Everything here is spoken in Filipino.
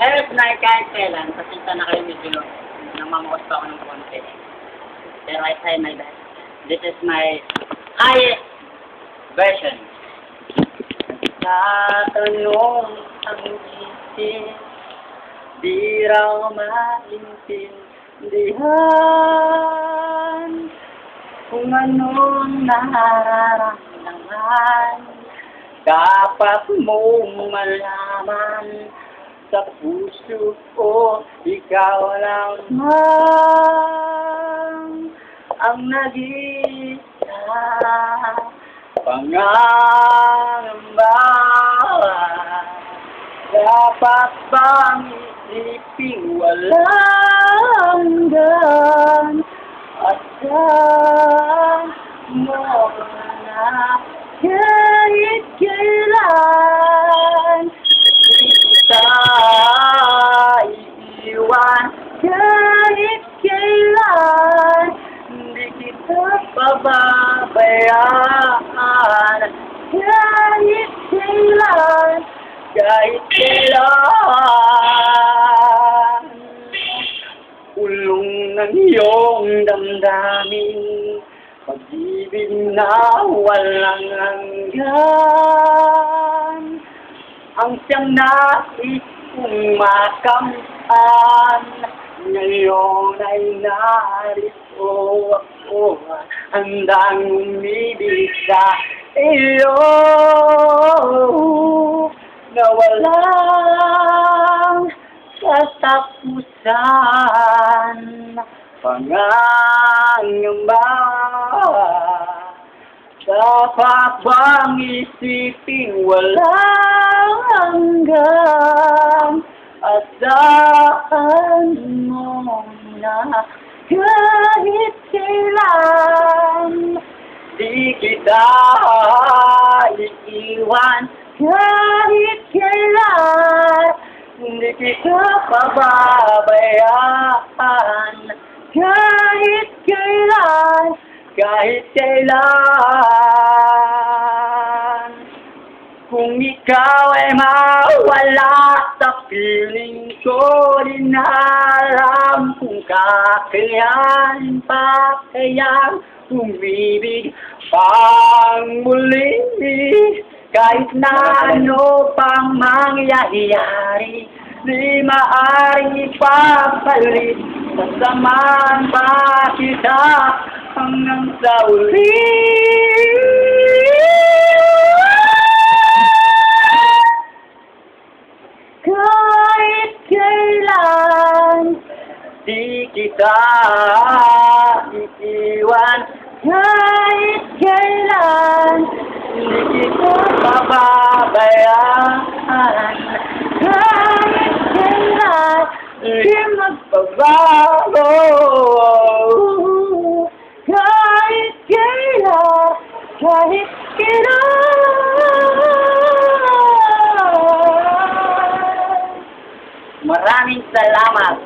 Kahit na kahit kailan, pasensya na kayo medyo namamakos pa ako ng konti. Pero I try my best. This is my highest version. Tatanong ang isip, di raw maintindihan kung anong nararamdaman. Dapat mong malaman sa puso ko, ikaw lamang ang nag-isa. Pangangamba, dapat bang isiping walang hanggan? At saan mo na kahit kailan di kita iiwan, kahit kailan di kita pababayaan, kahit kailan, kahit kailan. Ulong ng iyong damdamin, pag-ibig na walang hanggan, ang siyang nais kong makamtan. Ngayon ay narito ako, handang umibig sa iyo, na walang katapusan. Pangangamba, dapat bang isiping walang hanggan? At saan mo na kahit kailan di kita iiwan, kahit kailan di kita pababayaan, kahit kailan, kahit kailan. Kung ikaw ay mawala sa piling ko, di na alam kung kakayanin pa kayang umibig pang muli. Kahit na ano pang mangyayari, di maaaring ipapalit. Sasamahan pa kita hanggang sa uli. Kahit kailan di kita iiwan, kahit kailan di kita pababayaan, kahit kailan di magbabago, kahit kailan, kahit kailan. Maraming salamat.